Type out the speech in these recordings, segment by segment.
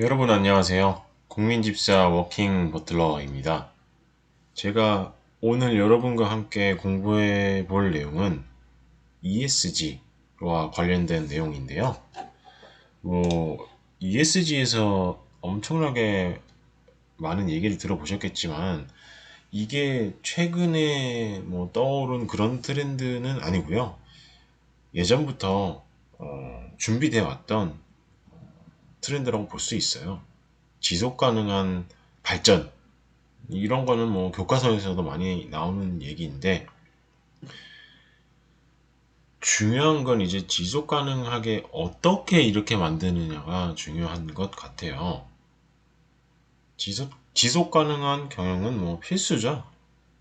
여러분 안녕하세요. 국민집사 워킹 버틀러입니다. 제가 오늘 여러분과 함께 공부해 볼 내용은 ESG와 관련된 내용인데요. ESG에서 엄청나게 많은 얘기를 들어보셨겠지만 이게 최근에 떠오른 그런 트렌드는 아니고요. 예전부터 준비되어 왔던 트렌드라고 볼 수 있어요. 지속 가능한 발전, 이런 거는 교과서에서도 많이 나오는 얘기인데, 중요한 건 이제 지속 가능하게 어떻게 이렇게 만드느냐가 중요한 것 같아요. 지속 가능한 경영은 필수죠.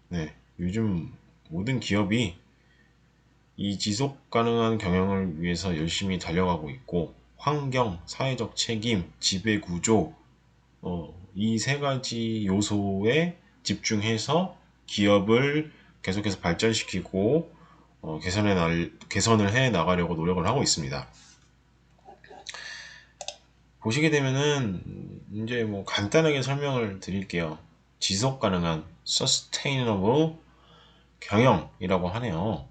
네. 요즘 모든 기업이 이 지속 가능한 경영을 위해서 열심히 달려가고 있고, 환경, 사회적 책임, 지배 구조, 이 세 가지 요소에 집중해서 기업을 계속해서 발전시키고 개선을 해 나가려고 노력을 하고 있습니다. 보시게 되면은 이제 간단하게 설명을 드릴게요. 지속 가능한 sustainable 경영이라고 하네요.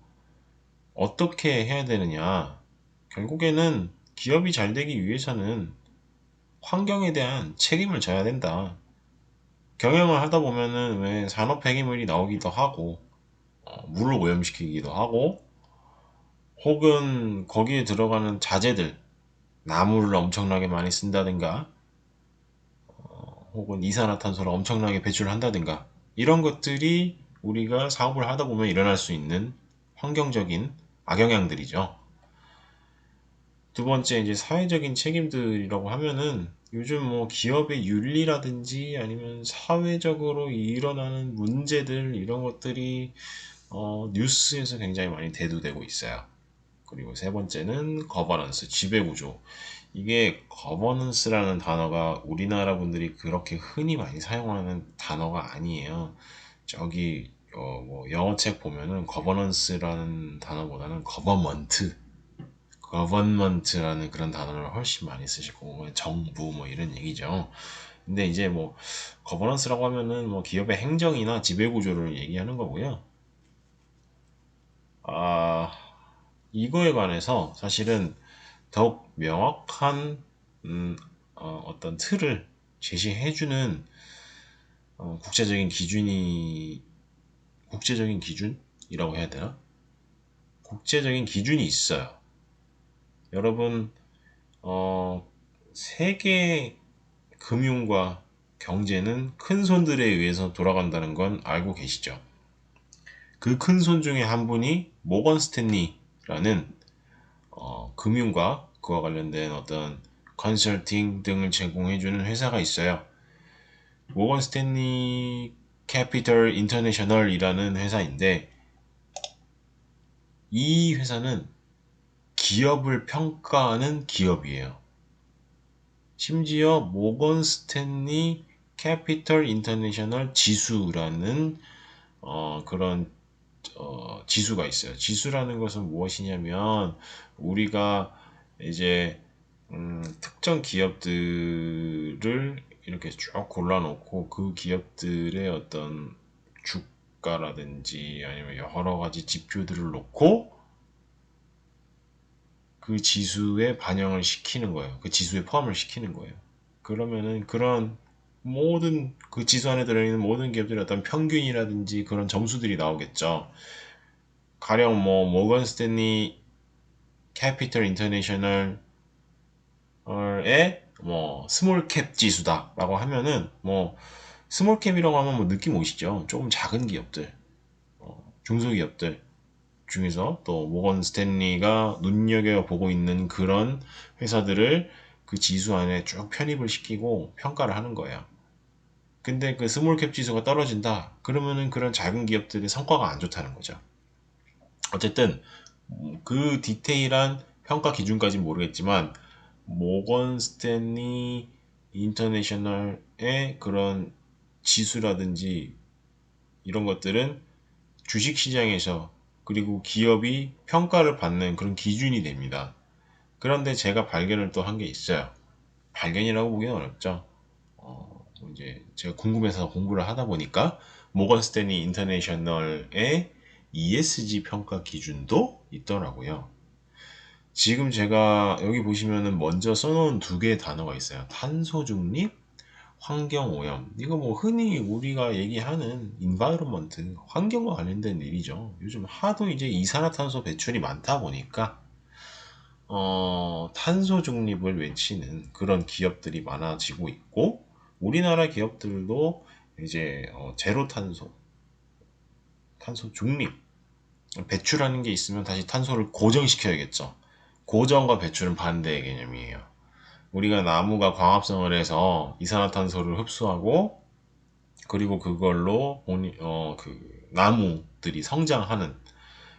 어떻게 해야 되느냐? 결국에는 기업이 잘 되기 위해서는 환경에 대한 책임을 져야 된다. 경영을 하다 보면은 왜 산업 폐기물이 나오기도 하고, 물을 오염시키기도 하고, 혹은 거기에 들어가는 자재들, 나무를 엄청나게 많이 쓴다든가, 혹은 이산화탄소를 엄청나게 배출한다든가, 이런 것들이 우리가 사업을 하다 보면 일어날 수 있는 환경적인 악영향들이죠. 두 번째, 이제 사회적인 책임들이라고 하면은 요즘 기업의 윤리라든지 아니면 사회적으로 일어나는 문제들, 이런 것들이 뉴스에서 굉장히 많이 대두되고 있어요. 그리고 세 번째는 거버넌스, 지배구조. 이게 거버넌스라는 단어가 우리나라 분들이 그렇게 흔히 많이 사용하는 단어가 아니에요. 저기 영어책 보면은 거버넌스라는 단어보다는 거버먼트라는 그런 단어를 훨씬 많이 쓰시고, 정부 이런 얘기죠. 근데 이제 거버넌스라고 하면은 기업의 행정이나 지배구조를 얘기하는 거고요. 아, 이거에 관해서 사실은 더욱 명확한 어떤 틀을 제시해주는 국제적인 기준이라고 해야 되나? 국제적인 기준이 있어요. 여러분, 세계 금융과 경제는 큰 손들에 의해서 돌아간다는 건 알고 계시죠? 그 큰 손 중에 한 분이 모건 스탠리라는 금융과 그와 관련된 어떤 컨설팅 등을 제공해주는 회사가 있어요. 모건 스탠리 캐피털 인터내셔널이라는 회사인데, 이 회사는 기업을 평가하는 기업이에요. 심지어 모건 스탠리 캐피털 인터내셔널 지수라는 그런 지수가 있어요. 지수라는 것은 무엇이냐면, 우리가 이제 특정 기업들을 이렇게 쭉 골라놓고 그 기업들의 어떤 주가라든지 아니면 여러 가지 지표들을 놓고 그 지수에 반영을 시키는 거예요. 그 지수에 포함을 시키는 거예요. 그러면은 그런 모든 그 지수 안에 들어있는 모든 기업들의 어떤 평균이라든지 그런 점수들이 나오겠죠. 가령 모건 스탠리 캐피털 인터내셔널의 스몰 캡 지수다라고 하면은 스몰 캡이라고 하면 느낌 오시죠? 조금 작은 기업들, 중소기업들 중에서 또 모건 스탠리가 눈여겨보고 있는 그런 회사들을 그 지수 안에 쭉 편입을 시키고 평가를 하는 거예요. 근데 그 스몰 캡 지수가 떨어진다, 그러면은 그런 작은 기업들의 성과가 안 좋다는 거죠. 어쨌든 그 디테일한 평가 기준까지는 모르겠지만, 모건 스탠리 인터내셔널의 그런 지수라든지 이런 것들은 주식시장에서 그리고 기업이 평가를 받는 그런 기준이 됩니다. 그런데 제가 발견을 또 한 게 있어요. 발견이라고 보기는 어렵죠. 이제 제가 궁금해서 공부를 하다 보니까 모건 스탠리 인터내셔널의 ESG 평가 기준도 있더라고요. 지금 제가 여기 보시면은 먼저 써놓은 두 개의 단어가 있어요. 탄소 중립, 환경 오염. 이거 뭐 흔히 우리가 얘기하는 인바이러먼트, 환경과 관련된 일이죠. 요즘 하도 이제 이산화탄소 배출이 많다 보니까 탄소 중립을 외치는 그런 기업들이 많아지고 있고, 우리나라 기업들도 이제 제로 탄소, 탄소 중립, 배출하는 게 있으면 다시 탄소를 고정시켜야겠죠. 고정과 배출은 반대의 개념이에요. 우리가 나무가 광합성을 해서 이산화탄소를 흡수하고, 그리고 그걸로 그 나무들이 성장하는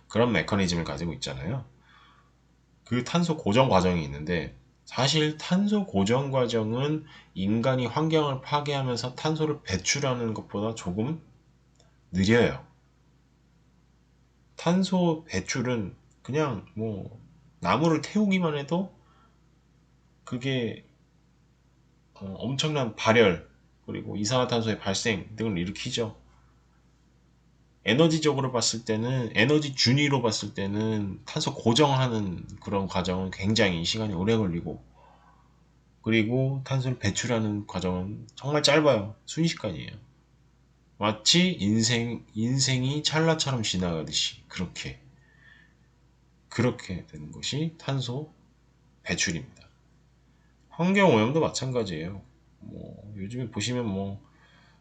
그런 메커니즘을 가지고 있잖아요. 그 탄소 고정 과정이 있는데, 사실 탄소 고정 과정은 인간이 환경을 파괴하면서 탄소를 배출하는 것보다 조금 느려요. 탄소 배출은 그냥 뭐 나무를 태우기만 해도 그게 엄청난 발열, 그리고 이산화탄소의 발생 등을 일으키죠. 에너지적으로 봤을 때는, 에너지 준위로 봤을 때는 탄소 고정하는 그런 과정은 굉장히 시간이 오래 걸리고, 그리고 탄소를 배출하는 과정은 정말 짧아요. 순식간이에요. 마치 인생이 찰나처럼 지나가듯이 그렇게 되는 것이 탄소 배출입니다. 환경 오염도 마찬가지예요. 뭐 요즘에 보시면 뭐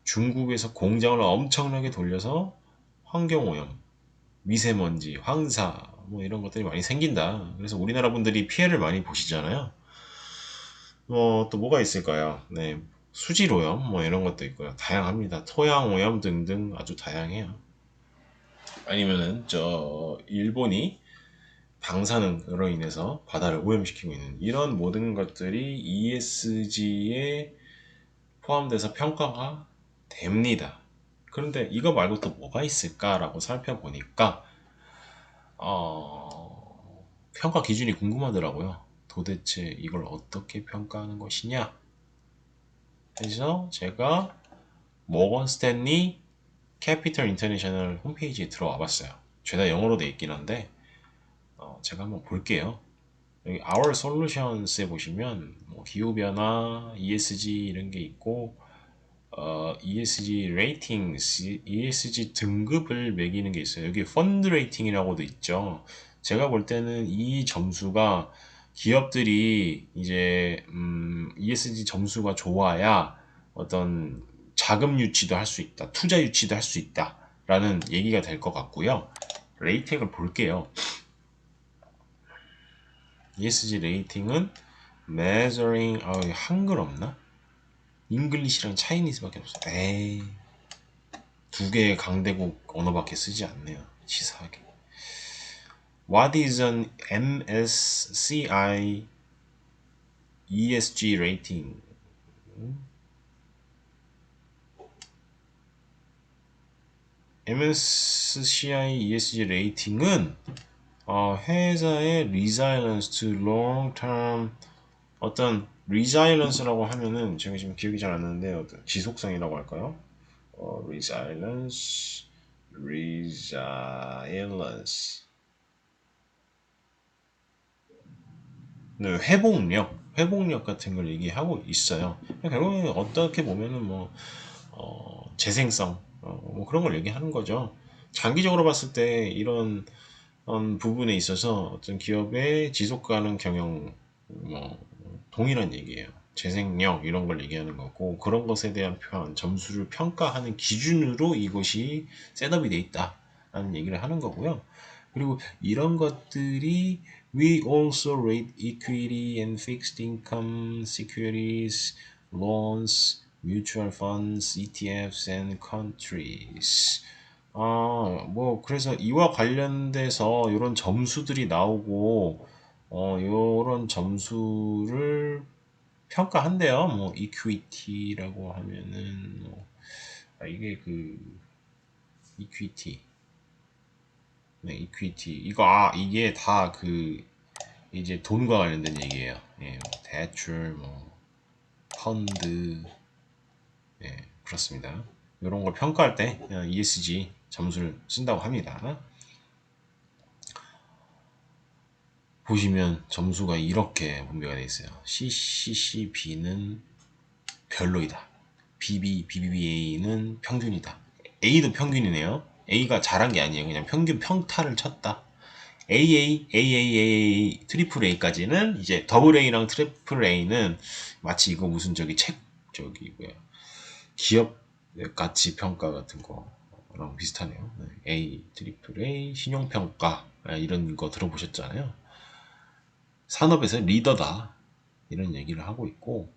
중국에서 공장을 엄청나게 돌려서 환경 오염, 미세먼지, 황사 뭐 이런 것들이 많이 생긴다. 그래서 우리나라 분들이 피해를 많이 보시잖아요. 또 뭐가 있을까요? 네, 수질 오염 뭐 이런 것도 있고요. 다양합니다. 토양 오염 등등 아주 다양해요. 아니면은 일본이 방사능으로 인해서 바다를 오염시키고 있는 이런 모든 것들이 ESG에 포함돼서 평가가 됩니다. 그런데 이거 말고 또 뭐가 있을까라고 살펴보니까 평가 기준이 궁금하더라고요. 도대체 이걸 어떻게 평가하는 것이냐? 그래서 제가 모건 스탠리 캐피털 인터내셔널 홈페이지에 들어와 봤어요. 죄다 영어로 돼 있긴 한데 제가 한번 볼게요. 여기 Our Solutions에 보시면 뭐 기후변화, ESG 이런 게 있고, ESG 레이팅스, ESG 등급을 매기는 게 있어요. 여기 펀드 레이팅이라고도 있죠. 제가 볼 때는 이 점수가 기업들이 이제 ESG 점수가 좋아야 어떤 자금 유치도 할 수 있다, 투자 유치도 할 수 있다라는 얘기가 될 것 같고요. 레이팅을 볼게요. ESG 레이팅은 measuring, 한글 없나? 잉글리시랑 차이니즈밖에 없어. 에이, 두 개의 강대국 언어밖에 쓰지 않네요. 치사하게. What is an MSCI ESG rating? MSCI ESG 레이팅은 회사의 resilience to long-term, 어떤 resilience라고 하면은 제가 지금 기억이 잘 안 나는데 어떤 지속성이라고 할까요? resilience. 네, 회복력 같은 걸 얘기하고 있어요. 결국에 어떻게 보면은 뭐 재생성, 뭐 그런 걸 얘기하는 거죠. 장기적으로 봤을 때 이런 부분에 있어서 어떤 기업의 지속 가능 경영, 뭐 동일한 얘기예요. 재생력 이런 걸 얘기하는 거고, 그런 것에 대한 점수를 평가하는 기준으로 이것이 셋업이 돼 있다라는 얘기를 하는 거고요. 그리고 이런 것들이 we also rate equity and fixed income securities, loans, mutual funds, ETFs and countries. 뭐 그래서 이와 관련돼서 이런 점수들이 나오고 이런 점수를 평가한대요. 뭐 이퀴티라고 하면은 이게 그 이퀴티, 네, 이퀴티 이게 다 그 이제 돈과 관련된 얘기예요. 예, 뭐 대출 뭐 펀드, 그렇습니다. 이런 걸 평가할 때 ESG 점수를 쓴다고 합니다. 보시면 점수가 이렇게 분배가 되어 있어요. CCCB는 별로이다. BBBA는 평균이다. A도 평균이네요. A가 잘한 게 아니에요. 그냥 평균 평타를 쳤다. AAAAA, 트리플 A까지는 이제 더블 A랑 트리플 A는 마치 이거 무슨 저기 뭐야 기업 가치 평가 같은 거랑 비슷하네요. A, 트리플 A, 신용 평가 이런 거 들어보셨잖아요. 산업에서 리더다 이런 얘기를 하고 있고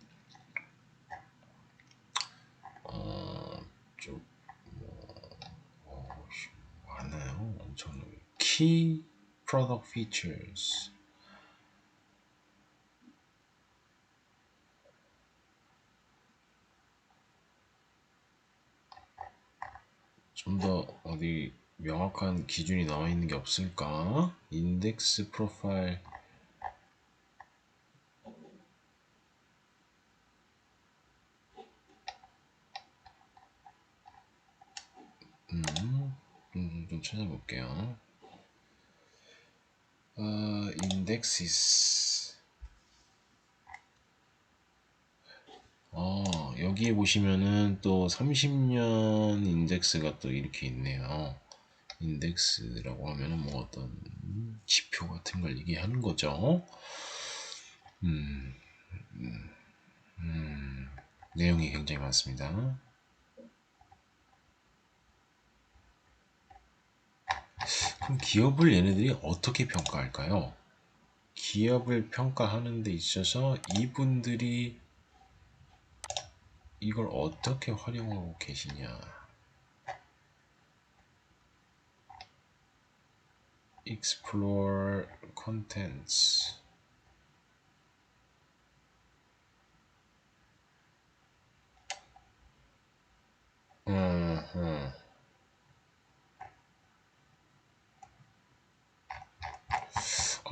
좀 많아요. 엄청 key product features 좀 더 어디 명확한 기준이 나와 있는 게 없을까? 인덱스 프로파일 좀 찾아볼게요. 인덱시스 여기에 보시면은 또 30년 인덱스가 또 이렇게 있네요. 인덱스라고 하면은 뭐 어떤 지표 같은 걸 얘기하는 거죠. 내용이 굉장히 많습니다. 그럼 기업을 얘네들이 어떻게 평가할까요? 기업을 평가하는 데 있어서 이분들이 이걸 어떻게 활용하고 계시냐? Explore contents.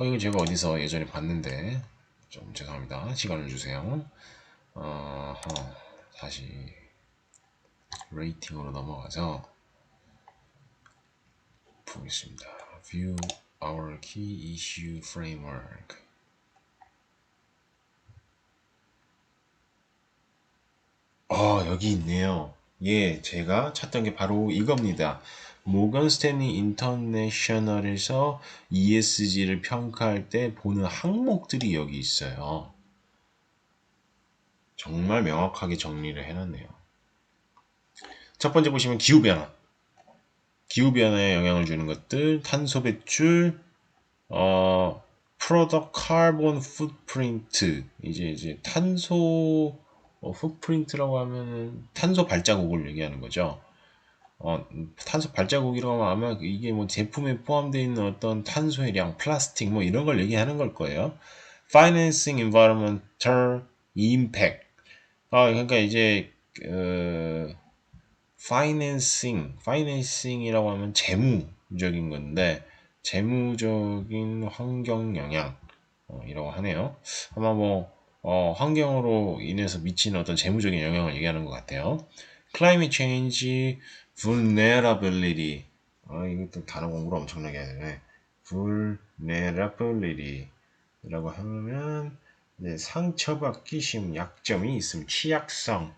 이거 제가 어디서 예전에 봤는데 좀 죄송합니다. 시간을 주세요. 다시 레이팅으로 넘어가서 보겠습니다. View our key issue framework. 여기 있네요. 예, 제가 찾던 게 바로 이겁니다. 모건 스탠리 인터내셔널에서 ESG를 평가할 때 보는 항목들이 여기 있어요. 정말 명확하게 정리를 해놨네요. 첫 번째 보시면 기후변화. 기후변화에 영향을 주는 것들, 탄소 배출, 프로덕트 카본 풋프린트. 이제 탄소 풋프린트라고 하면은 탄소 발자국을 얘기하는 거죠. 탄소 발자국이라고 하면 아마 이게 뭐 제품에 포함되어 있는 어떤 탄소의 량, 플라스틱 뭐 이런 걸 얘기하는 걸 거예요. Financing Environmental Impact. 그러니까 이제 financing이라고 하면 재무적인 건데 재무적인 환경 영향 이라고 하네요. 아마 뭐 환경으로 인해서 미치는 어떤 재무적인 영향을 얘기하는 것 같아요. Climate change, vulnerability. 이것도 단어 공부를 엄청나게 해야 되네. vulnerability라고 하면 이제 상처받기 쉬운 약점이 있음, 취약성.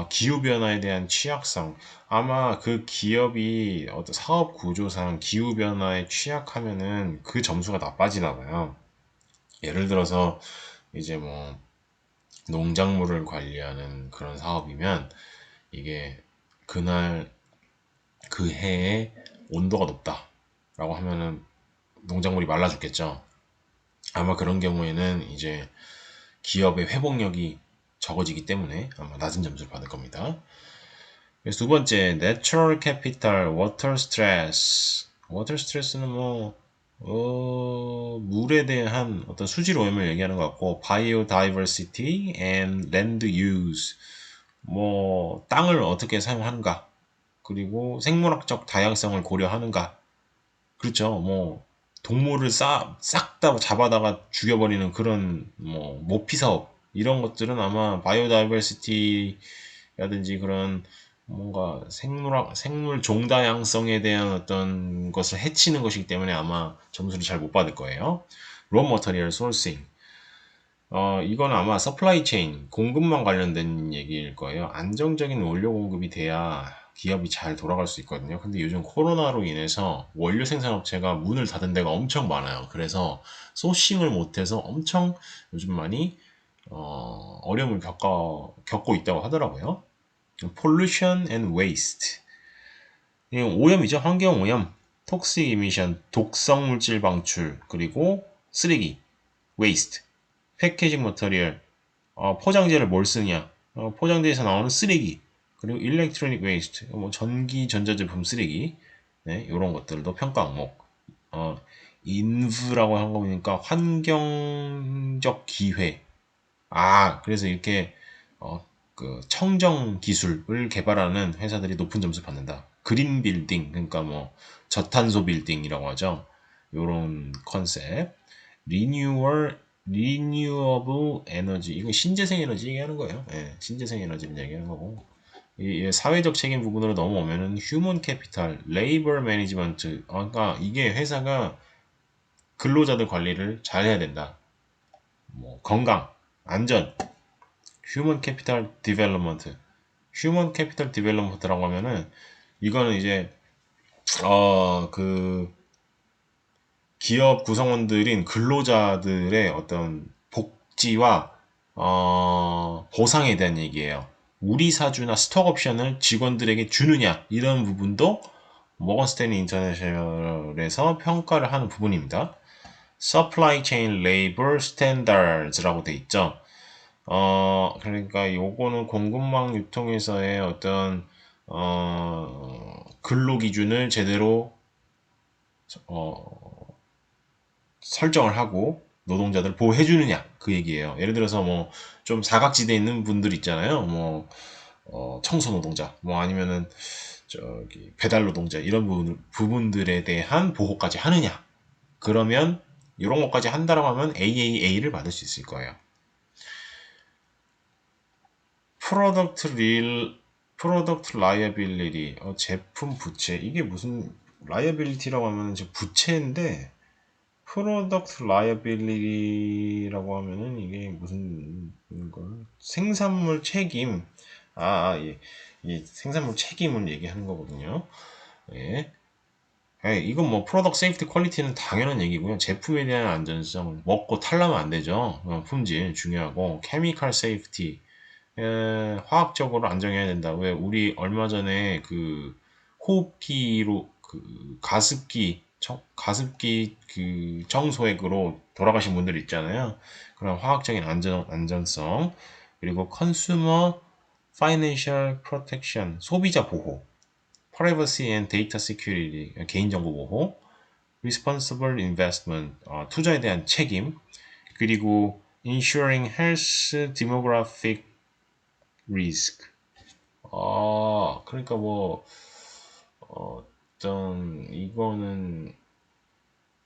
기후변화에 대한 취약성. 아마 그 기업이 어떤 사업 구조상 기후변화에 취약하면은 그 점수가 나빠지나 봐요. 예를 들어서 이제 뭐 농작물을 관리하는 그런 사업이면 이게 그날 그 해에 온도가 높다라고 하면은 농작물이 말라 죽겠죠. 아마 그런 경우에는 이제 기업의 회복력이 적어지기 때문에 아마 낮은 점수를 받을 겁니다. 그래서 두 번째, Natural Capital, Water Stress. Water Stress는 뭐 물에 대한 어떤 수질 오염을 얘기하는 것 같고, Biodiversity and Land Use. 뭐 땅을 어떻게 사용하는가, 그리고 생물학적 다양성을 고려하는가. 그렇죠. 뭐 동물을 싹 다 잡아다가 죽여버리는 그런 뭐 모피 사업 이런 것들은 아마 바이오다이버시티라든지 그런 뭔가 생물 종다양성에 대한 어떤 것을 해치는 것이기 때문에 아마 점수를 잘 못 받을 거예요. 로 머터리얼 소싱. 이건 아마 서플라이 체인, 공급망 관련된 얘기일 거예요. 안정적인 원료 공급이 돼야 기업이 잘 돌아갈 수 있거든요. 근데 요즘 코로나로 인해서 원료 생산 업체가 문을 닫은 데가 엄청 많아요. 그래서 소싱을 못해서 엄청 요즘 많이 어려움을 겪고 있다고 하더라고요. Pollution and waste. 이건 오염이죠. 환경 오염, 톡식 이미션, 독성 물질 방출, 그리고 쓰레기, waste, 패키징 머터리얼, 포장재를 뭘 쓰냐, 포장재에서 나오는 쓰레기, 그리고 일렉트로닉 웨이스트, 뭐 전기 전자제품 쓰레기, 네, 이런 것들도 평가 항목. 어, 인브라고 한 거 보니까 환경적 기회. 그래서 이렇게 그 청정 기술을 개발하는 회사들이 높은 점수 받는다. 그린 빌딩, 그러니까 뭐 저탄소 빌딩이라고 하죠. 요런 컨셉. 리뉴얼 리뉴어블 에너지, 이거 신재생 에너지 얘기하는 거예요. 예, 신재생 에너지를 얘기하는 거고. 이 사회적 책임 부분으로 넘어오면은 휴먼 캐피탈, 레이버 매니지먼트. 그러니까 이게 회사가 근로자들 관리를 잘 해야 된다. 뭐 건강, 안전, 휴먼 캐피탈 디벨롭먼트. 휴먼 캐피탈 디벨롭먼트라고 하면은 이거는 이제 그 기업 구성원들인 근로자들의 어떤 복지와 보상에 대한 얘기예요. 우리 사주나 스톡 옵션을 직원들에게 주느냐, 이런 부분도 모건 스탠리 인터내셔널에서 평가를 하는 부분입니다. Supply Chain Labor Standards라고 돼 있죠. 그러니까 요거는 공급망 유통에서의 어떤 근로 기준을 제대로 어, 설정을 하고 노동자들 보호해 주느냐, 그 얘기예요. 예를 들어서 뭐 좀 사각지대에 있는 분들 있잖아요. 뭐 청소 노동자, 뭐 아니면은 저기 배달 노동자, 이런 부분들에 대한 보호까지 하느냐. 그러면 이런 것까지 한다라고 하면 AAA를 받을 수 있을 거예요. 프로덕트 릴 프로덕트 라이어빌리티, 제품 부채. 이게 무슨 라이어빌리티라고 하면 이제 부채인데, 프로덕트 라이어빌리티라고 하면은 이게 무슨 걸, 생산물 책임. 예. 이 생산물 책임을 얘기하는 거거든요. 예. 이건 뭐 프로덕트 세이프티 퀄리티는 당연한 얘기고요. 제품에 대한 안전성, 먹고 탈라면 안 되죠. 품질 중요하고, 케미컬 세이프티, 화학적으로 안정해야 된다. 왜 우리 얼마 전에 그 호흡기로 그 가습기 그 청소액으로 돌아가신 분들 있잖아요. 그런 화학적인 안전성, 그리고 컨슈머 파이낸셜 프로텍션, 소비자 보호, privacy and data security, 개인정보 보호, responsible investment, 투자에 대한 책임, 그리고 ensuring health demographic risk. 그러니까 뭐 어떤 이거는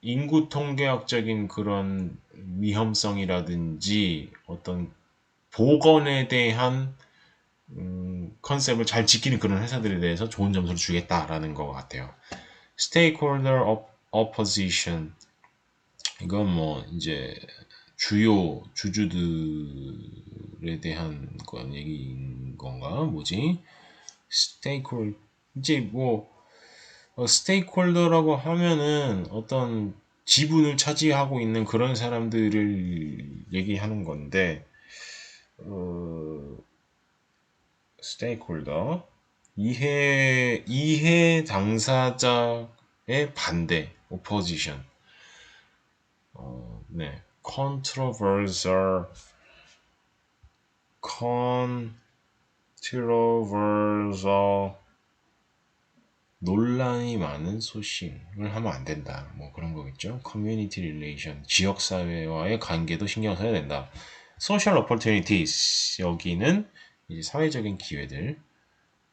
인구 통계학적인 그런 위험성이라든지 어떤 보건에 대한 컨셉을 잘 지키는 그런 회사들에 대해서 좋은 점수를 주겠다라는 것 같아요. Stakeholder opposition, 이건 뭐 이제 주요 주주들에 대한 건 얘기인 건가? 뭐지? 스테이크홀 이제 뭐 스테이크홀더라고 하면은 어떤 지분을 차지하고 있는 그런 사람들을 얘기하는 건데, 스테이크홀더, 이해 당사자의 반대, opposition. 네, controversial, 논란이 많은 소싱을 하면 안 된다. 뭐 그런 거겠죠. 커뮤니티 릴레이션, 지역 사회와의 관계도 신경 써야 된다. 소셜 오퍼튜니티스, 여기는 이제 사회적인 기회들.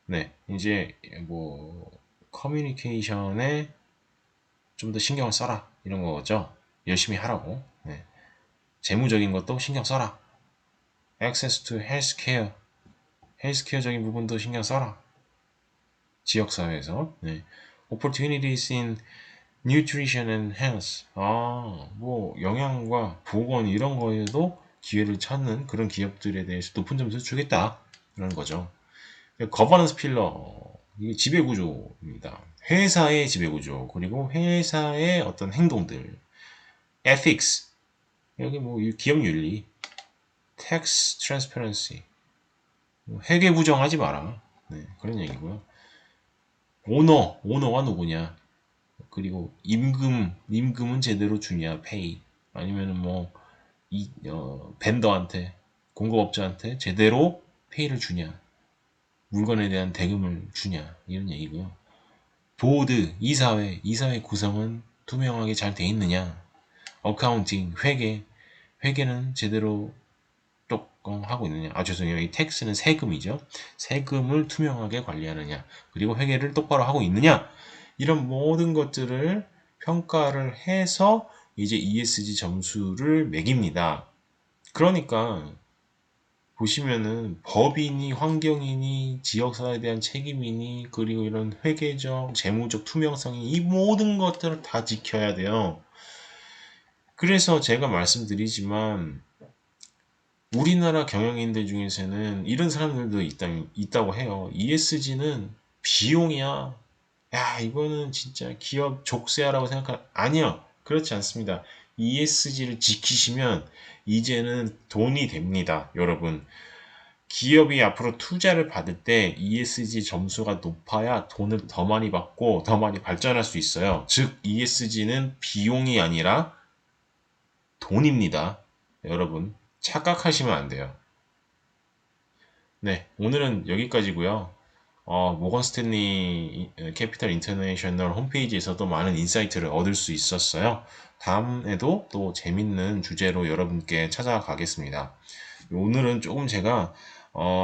네, 이제 뭐 커뮤니케이션에 좀 더 신경을 써라, 이런 거죠. 열심히 하라고. 네. 재무적인 것도 신경 써라. access to healthcare, 헬스케어적인 부분도 신경 써라. 지역사회에서. 네. opportunities in nutrition and health. 뭐 영양과 보건 이런 거에도 기회를 찾는 그런 기업들에 대해서 높은 점수를 주겠다. 그런 거죠. 거버넌스 필러, 이게 지배구조입니다. 회사의 지배구조, 그리고 회사의 어떤 행동들, ethics, 여기 뭐 기업윤리, tax transparency, 회계 부정하지 마라. 네, 그런 얘기고요. 오너가 누구냐? 그리고 임금은 제대로 주냐? 페이. 아니면은 뭐 벤더한테, 공급업자한테 제대로 페이를 주냐? 물건에 대한 대금을 주냐? 이런 얘기고요. 보드, 이사회 구성은 투명하게 잘 돼 있느냐? 어카운팅, 회계는 제대로 하고 있느냐? 죄송해요. 이 텍스는 세금이죠. 세금을 투명하게 관리하느냐? 그리고 회계를 똑바로 하고 있느냐? 이런 모든 것들을 평가를 해서 이제 ESG 점수를 매깁니다. 그러니까 보시면은 법이니 환경이니 지역사회에 대한 책임이니 그리고 이런 회계적 재무적 투명성이 이 모든 것들을 다 지켜야 돼요. 그래서 제가 말씀드리지만 우리나라 경영인들 중에서는 이런 사람들도 있다고 해요. ESG는 비용이야. 야, 이거는 진짜 기업 족쇄하라고 아니요. 그렇지 않습니다. ESG를 지키시면 이제는 돈이 됩니다. 여러분. 기업이 앞으로 투자를 받을 때 ESG 점수가 높아야 돈을 더 많이 받고 더 많이 발전할 수 있어요. 즉, ESG는 비용이 아니라 돈입니다. 여러분, 착각하시면 안 돼요. 네, 오늘은 여기까지고요. 모건 스탠리 캐피탈 인터내셔널 홈페이지에서도 많은 인사이트를 얻을 수 있었어요. 다음에도 또 재밌는 주제로 여러분께 찾아가겠습니다. 오늘은 조금 제가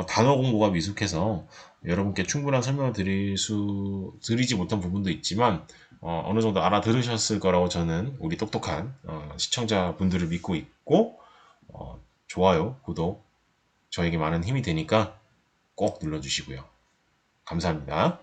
단어 공부가 미숙해서 여러분께 충분한 설명을 드리지 못한 부분도 있지만 어느 정도 알아들으셨을 거라고 저는 우리 똑똑한 시청자분들을 믿고 있고 좋아요, 구독 저에게 많은 힘이 되니까 꼭 눌러주시고요. 감사합니다.